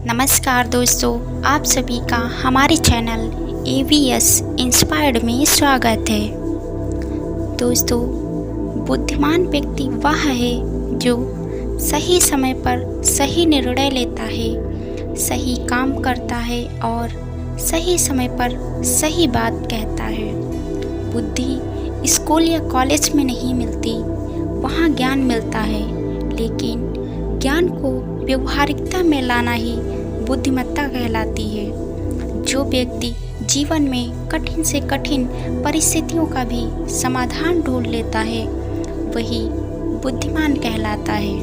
नमस्कार दोस्तों, आप सभी का हमारे चैनल AVS इंस्पायर्ड में स्वागत है। दोस्तों, बुद्धिमान व्यक्ति वह है जो सही समय पर सही निर्णय लेता है, सही काम करता है और सही समय पर सही बात कहता है। बुद्धि स्कूल या कॉलेज में नहीं मिलती, वहाँ ज्ञान मिलता है, लेकिन ज्ञान को व्यवहारिकता में लाना ही बुद्धिमत्ता कहलाती है। जो व्यक्ति जीवन में कठिन से कठिन परिस्थितियों का भी समाधान ढूंढ लेता है, वही बुद्धिमान कहलाता है।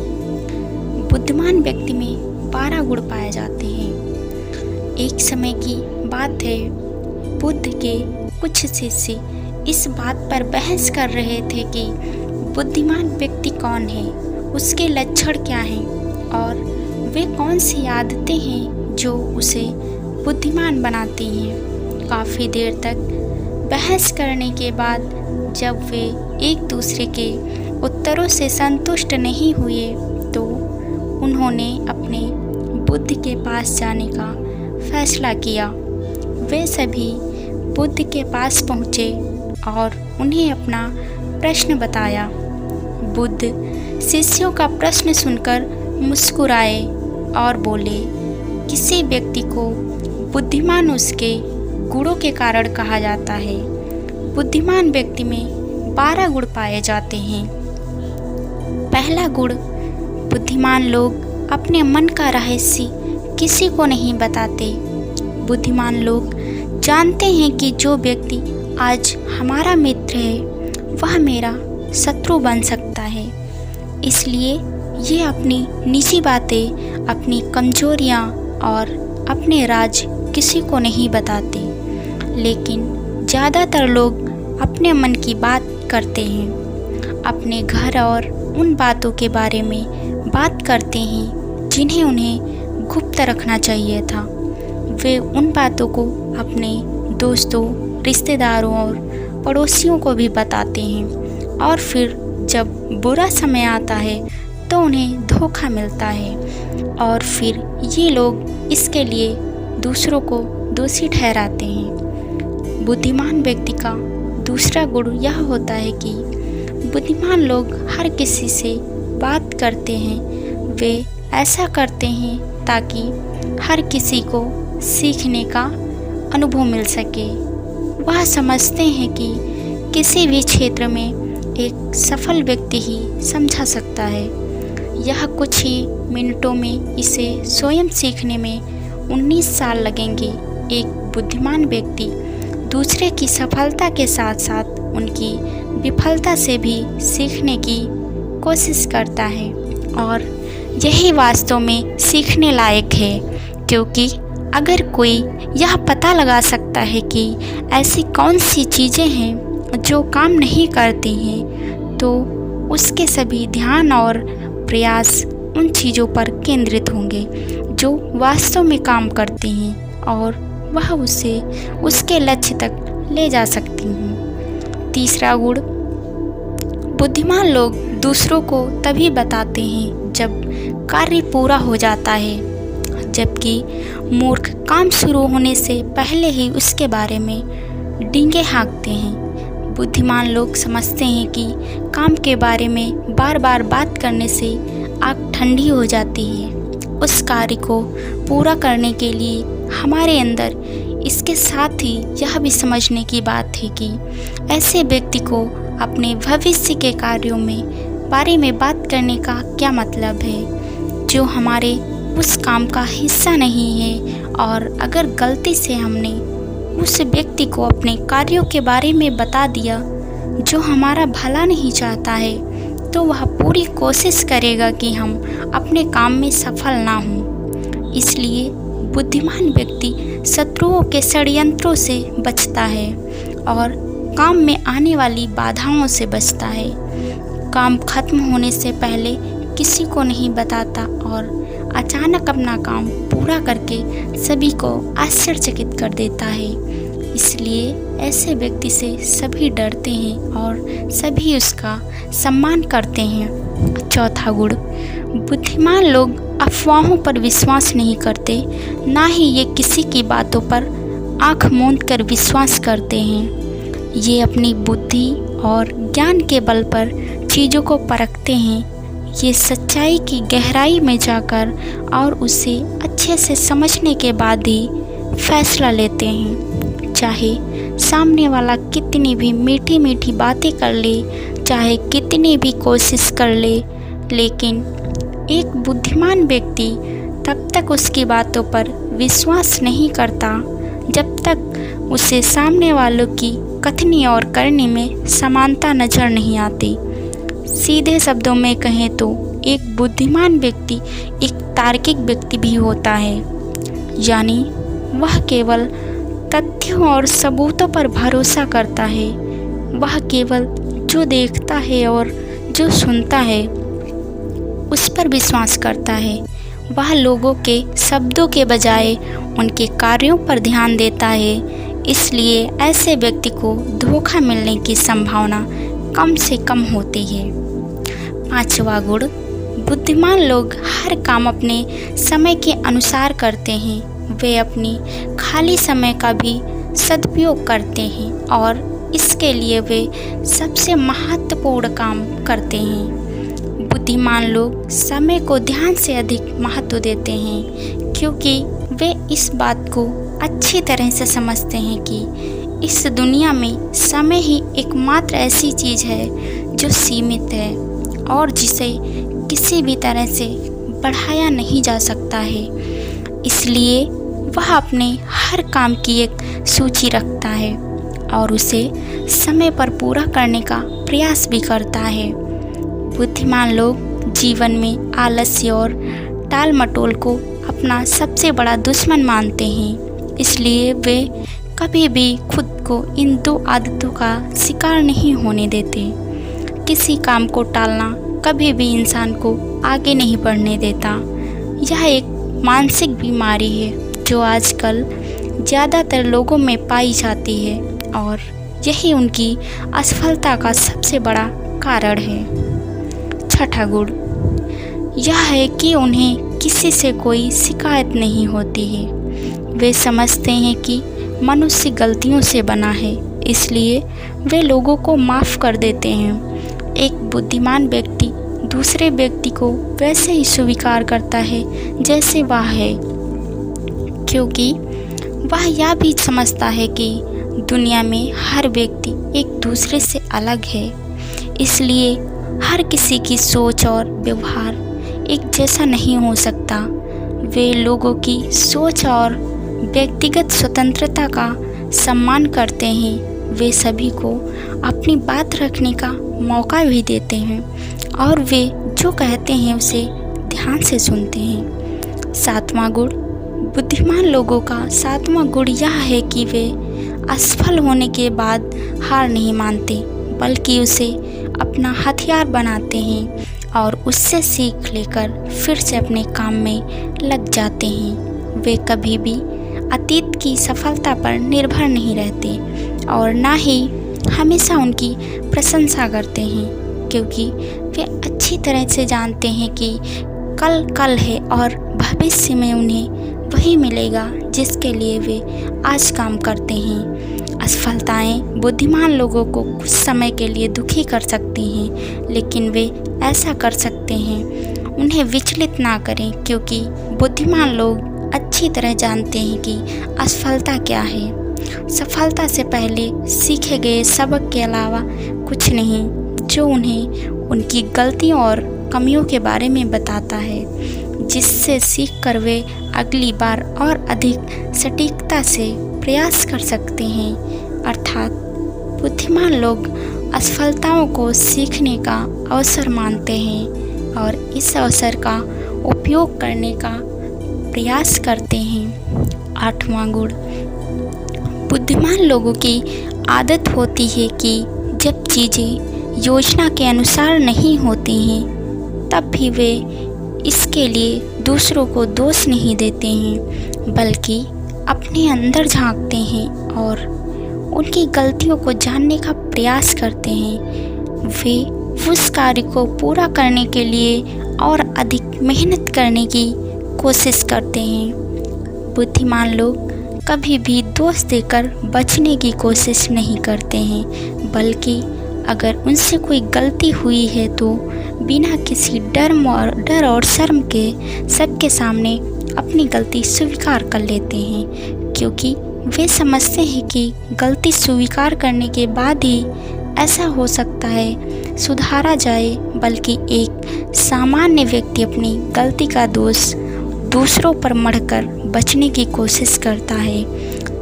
बुद्धिमान व्यक्ति में 12 गुण पाए जाते हैं। एक समय की बात है, बुद्ध के कुछ शिष्य इस बात पर बहस कर रहे थे कि बुद्धिमान व्यक्ति कौन है, उसके लक्षण क्या हैं और वे कौन सी आदतें हैं जो उसे बुद्धिमान बनाती हैं। काफ़ी देर तक बहस करने के बाद जब वे एक दूसरे के उत्तरों से संतुष्ट नहीं हुए तो उन्होंने अपने बुद्ध के पास जाने का फैसला किया। वे सभी बुद्ध के पास पहुँचे और उन्हें अपना प्रश्न बताया। बुद्ध शिष्यों का प्रश्न सुनकर मुस्कुराए और बोले, किसी व्यक्ति को बुद्धिमान उसके गुणों के कारण कहा जाता है। बुद्धिमान व्यक्ति में 12 गुण पाए जाते हैं। पहला गुण, बुद्धिमान लोग अपने मन का रहस्य किसी को नहीं बताते। बुद्धिमान लोग जानते हैं कि जो व्यक्ति आज हमारा मित्र है वह मेरा शत्रु बन सकता है, इसलिए ये अपनी निजी बातें, अपनी कमजोरियाँ और अपने राज किसी को नहीं बताते। लेकिन ज़्यादातर लोग अपने मन की बात करते हैं, अपने घर और उन बातों के बारे में बात करते हैं जिन्हें उन्हें गुप्त रखना चाहिए था। वे उन बातों को अपने दोस्तों, रिश्तेदारों और पड़ोसियों को भी बताते हैं और फिर जब बुरा समय आता है तो उन्हें धोखा मिलता है और फिर ये लोग इसके लिए दूसरों को दोषी ठहराते हैं। बुद्धिमान व्यक्ति का दूसरा गुण यह होता है कि बुद्धिमान लोग हर किसी से बात करते हैं। वे ऐसा करते हैं ताकि हर किसी को सीखने का अनुभव मिल सके। वह समझते हैं कि किसी भी क्षेत्र में एक सफल व्यक्ति ही समझा सकता है। यह कुछ ही मिनटों में इसे स्वयं सीखने में 19 साल लगेंगे। एक बुद्धिमान व्यक्ति दूसरे की सफलता के साथ साथ उनकी विफलता से भी सीखने की कोशिश करता है और यही वास्तव में सीखने लायक है, क्योंकि अगर कोई यह पता लगा सकता है कि ऐसी कौन सी चीज़ें हैं जो काम नहीं करती हैं, तो उसके सभी ध्यान और प्रयास उन चीज़ों पर केंद्रित होंगे जो वास्तव में काम करती हैं और वह उसे उसके लक्ष्य तक ले जा सकती हैं। तीसरा गुण, बुद्धिमान लोग दूसरों को तभी बताते हैं जब कार्य पूरा हो जाता है, जबकि मूर्ख काम शुरू होने से पहले ही उसके बारे में डींगे हाँकते हैं। बुद्धिमान लोग समझते हैं कि काम के बारे में बार बार बात करने से आग ठंडी हो जाती है। उस कार्य को पूरा करने के लिए हमारे अंदर इसके साथ ही यह भी समझने की बात है कि ऐसे व्यक्ति को अपने भविष्य के कार्यों में बारे में बात करने का क्या मतलब है, जो हमारे उस काम का हिस्सा नहीं है। और अगर गलती से हमने उस व्यक्ति को अपने कार्यों के बारे में बता दिया जो हमारा भला नहीं चाहता है, तो वह पूरी कोशिश करेगा कि हम अपने काम में सफल ना हों। इसलिए बुद्धिमान व्यक्ति शत्रुओं के षड्यंत्रों से बचता है और काम में आने वाली बाधाओं से बचता है। काम खत्म होने से पहले किसी को नहीं बताता और अचानक अपना काम पूरा करके सभी को आश्चर्यचकित कर देता है। इसलिए ऐसे व्यक्ति से सभी डरते हैं और सभी उसका सम्मान करते हैं। चौथा गुण, बुद्धिमान लोग अफवाहों पर विश्वास नहीं करते, ना ही ये किसी की बातों पर आंख मूंद कर विश्वास करते हैं। ये अपनी बुद्धि और ज्ञान के बल पर चीज़ों को परखते हैं। ये सच्चाई की गहराई में जाकर और उसे अच्छे से समझने के बाद ही फैसला लेते हैं। चाहे सामने वाला कितनी भी मीठी मीठी बातें कर ले, चाहे कितनी भी कोशिश कर ले, लेकिन एक बुद्धिमान व्यक्ति तब तक उसकी बातों पर विश्वास नहीं करता जब तक उसे सामने वालों की कथनी और करनी में समानता नजर नहीं आती। सीधे शब्दों में कहें तो एक बुद्धिमान व्यक्ति एक तार्किक व्यक्ति भी होता है, यानी वह केवल तथ्यों और सबूतों पर भरोसा करता है। वह केवल जो देखता है और जो सुनता है उस पर विश्वास करता है। वह लोगों के शब्दों के बजाय उनके कार्यों पर ध्यान देता है। इसलिए ऐसे व्यक्ति को धोखा मिलने की संभावना कम से कम होती है। 5वां गुण, बुद्धिमान लोग हर काम अपने समय के अनुसार करते हैं। वे अपनी खाली समय का भी सदुपयोग करते हैं और इसके लिए वे सबसे महत्वपूर्ण काम करते हैं। बुद्धिमान लोग समय को ध्यान से अधिक महत्व देते हैं, क्योंकि वे इस बात को अच्छी तरह से समझते हैं कि इस दुनिया में समय ही एकमात्र ऐसी चीज़ है जो सीमित है और जिसे किसी भी तरह से बढ़ाया नहीं जा सकता है। इसलिए वह अपने हर काम की एक सूची रखता है और उसे समय पर पूरा करने का प्रयास भी करता है। बुद्धिमान लोग जीवन में आलस्य और टाल मटोल को अपना सबसे बड़ा दुश्मन मानते हैं। इसलिए वे कभी भी खुद को इन 2 आदतों का शिकार नहीं होने देते। किसी काम को टालना कभी भी इंसान को आगे नहीं बढ़ने देता। यह एक मानसिक बीमारी है जो आजकल ज़्यादातर लोगों में पाई जाती है और यही उनकी असफलता का सबसे बड़ा कारण है। 6वां गुण यह है कि उन्हें किसी से कोई शिकायत नहीं होती है। वे समझते हैं कि मनुष्य गलतियों से बना है, इसलिए वे लोगों को माफ़ कर देते हैं। एक बुद्धिमान व्यक्ति दूसरे व्यक्ति को वैसे ही स्वीकार करता है जैसे वह है, क्योंकि वह यह भी समझता है कि दुनिया में हर व्यक्ति एक दूसरे से अलग है। इसलिए हर किसी की सोच और व्यवहार एक जैसा नहीं हो सकता। वे लोगों की सोच और व्यक्तिगत स्वतंत्रता का सम्मान करते हैं। वे सभी को अपनी बात रखने का मौका भी देते हैं और वे जो कहते हैं उसे ध्यान से सुनते हैं। 7वां गुण, बुद्धिमान लोगों का 7वां गुण यह है कि वे असफल होने के बाद हार नहीं मानते, बल्कि उसे अपना हथियार बनाते हैं और उससे सीख लेकर फिर से अपने काम में लग जाते हैं। वे कभी भी अतीत की सफलता पर निर्भर नहीं रहते और ना ही हमेशा उनकी प्रशंसा करते हैं, क्योंकि वे अच्छी तरह से जानते हैं कि कल है और भविष्य में उन्हें वही मिलेगा जिसके लिए वे आज काम करते हैं। असफलताएं बुद्धिमान लोगों को कुछ समय के लिए दुखी कर सकती हैं, लेकिन वे ऐसा कर सकते हैं। उन्हें विचलित ना करें, क्योंकि बुद्धिमान लोग अच्छी तरह जानते हैं कि असफलता क्या है। सफलता से पहले सीखे गए सबक के अलावा कुछ नहीं, जो उन्हें उनकी गलतियों और कमियों के बारे में बताता है, जिससे सीख कर वे अगली बार और अधिक सटीकता से प्रयास कर सकते हैं। अर्थात बुद्धिमान लोग असफलताओं को सीखने का अवसर मानते हैं और इस अवसर का उपयोग करने का प्रयास करते हैं। 8वां गुण, बुद्धिमान लोगों की आदत होती है कि जब चीज़ें योजना के अनुसार नहीं होती हैं तब भी वे इसके लिए दूसरों को दोष नहीं देते हैं, बल्कि अपने अंदर झांकते हैं और उनकी गलतियों को जानने का प्रयास करते हैं। वे उस कार्य को पूरा करने के लिए और अधिक मेहनत करने की कोशिश करते हैं। बुद्धिमान लोग कभी भी दोष देकर बचने की कोशिश नहीं करते हैं, बल्कि अगर उनसे कोई गलती हुई है तो बिना किसी डर और शर्म के सबके सामने अपनी गलती स्वीकार कर लेते हैं, क्योंकि वे समझते हैं कि गलती स्वीकार करने के बाद ही ऐसा हो सकता है सुधारा जाए, बल्कि एक सामान्य व्यक्ति अपनी गलती का दोष दूसरों पर मढ़कर बचने की कोशिश करता है,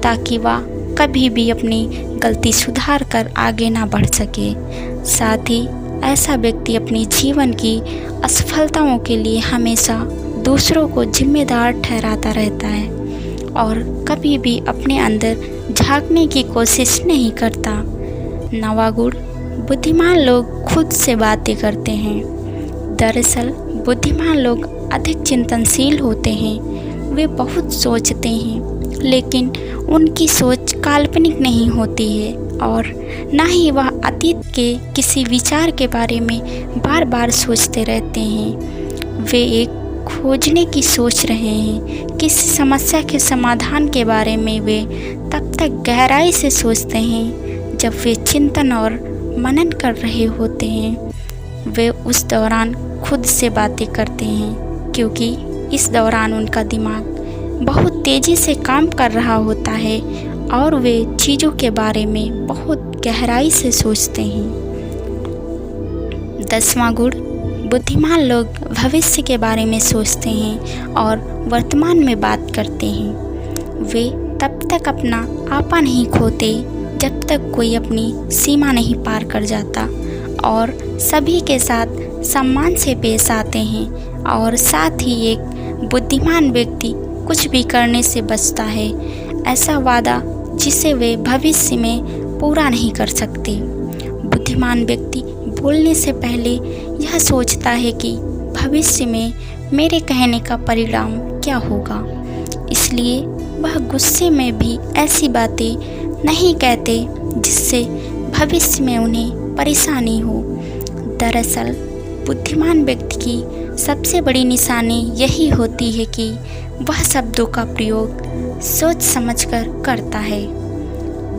ताकि वह कभी भी अपनी गलती सुधार कर आगे ना बढ़ सके। साथ ही ऐसा व्यक्ति अपनी जीवन की असफलताओं के लिए हमेशा दूसरों को जिम्मेदार ठहराता रहता है और कभी भी अपने अंदर झांकने की कोशिश नहीं करता। नवा गुण, बुद्धिमान लोग खुद से बातें करते हैं। दरअसल बुद्धिमान लोग अधिक चिंतनशील होते हैं। वे बहुत सोचते हैं, लेकिन उनकी सोच काल्पनिक नहीं होती है और ना ही वह अतीत के किसी विचार के बारे में बार बार सोचते रहते हैं। वे एक खोजने की सोच रहे हैं। किसी समस्या के समाधान के बारे में वे तब तक गहराई से सोचते हैं जब वे चिंतन और मनन कर रहे होते हैं। वे उस दौरान खुद से बातें करते हैं, क्योंकि इस दौरान उनका दिमाग बहुत तेज़ी से काम कर रहा होता है और वे चीज़ों के बारे में बहुत गहराई से सोचते हैं। 10वां गुण, बुद्धिमान लोग भविष्य के बारे में सोचते हैं और वर्तमान में बात करते हैं। वे तब तक अपना आपा नहीं खोते जब तक कोई अपनी सीमा नहीं पार कर जाता और सभी के साथ सम्मान से पेश आते हैं। और साथ ही एक बुद्धिमान व्यक्ति कुछ भी करने से बचता है, ऐसा वादा जिसे वे भविष्य में पूरा नहीं कर सकते। बुद्धिमान व्यक्ति बोलने से पहले यह सोचता है कि भविष्य में मेरे कहने का परिणाम क्या होगा, इसलिए वह गुस्से में भी ऐसी बातें नहीं कहते जिससे भविष्य में उन्हें परेशानी हो। दरअसल बुद्धिमान व्यक्ति की सबसे बड़ी निशानी यही होती है कि वह शब्दों का प्रयोग सोच समझकर करता है।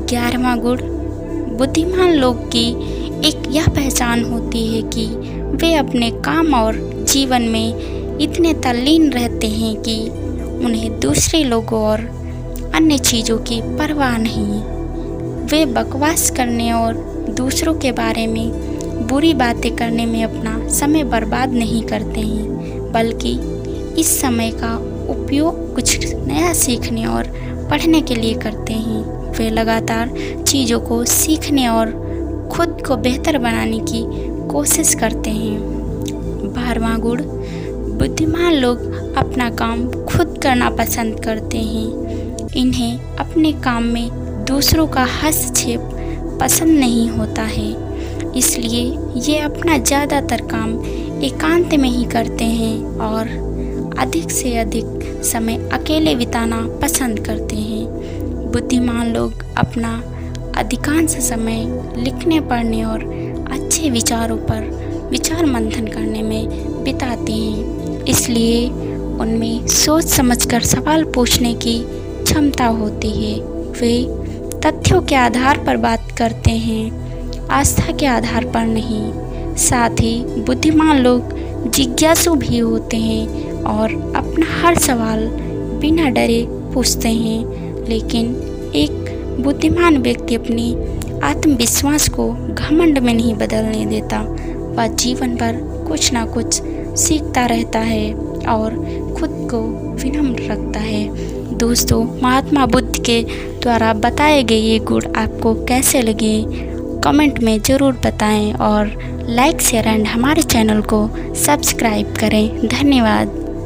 11वां गुण, बुद्धिमान लोग की एक यह पहचान होती है कि वे अपने काम और जीवन में इतने तल्लीन रहते हैं कि उन्हें दूसरे लोगों और अन्य चीज़ों की परवाह नहीं। वे बकवास करने और दूसरों के बारे में बुरी बातें करने में अपना समय बर्बाद नहीं करते हैं, बल्कि इस समय का उपयोग कुछ नया सीखने और पढ़ने के लिए करते हैं। वे लगातार चीज़ों को सीखने और खुद को बेहतर बनाने की कोशिश करते हैं। 12वां गुण, बुद्धिमान लोग अपना काम खुद करना पसंद करते हैं। इन्हें अपने काम में दूसरों का हस्तक्षेप पसंद नहीं होता है, इसलिए ये अपना ज़्यादातर काम एकांत में ही करते हैं और अधिक से अधिक समय अकेले बिताना पसंद करते हैं। बुद्धिमान लोग अपना अधिकांश समय लिखने, पढ़ने और अच्छे विचारों पर विचार मंथन करने में बिताते हैं, इसलिए उनमें सोच समझकर सवाल पूछने की क्षमता होती है। वे तथ्यों के आधार पर बात करते हैं, आस्था के आधार पर नहीं। साथ ही बुद्धिमान लोग जिज्ञासु भी होते हैं और अपना हर सवाल बिना डरे पूछते हैं, लेकिन एक बुद्धिमान व्यक्ति अपनी आत्मविश्वास को घमंड में नहीं बदलने देता। वह जीवन भर कुछ ना कुछ सीखता रहता है और खुद को विनम्र रखता है। दोस्तों, महात्मा बुद्ध के द्वारा बताए गए ये गुण आपको कैसे लगे कमेंट में ज़रूर बताएं और लाइक शेयर एंड हमारे चैनल को सब्सक्राइब करें। धन्यवाद।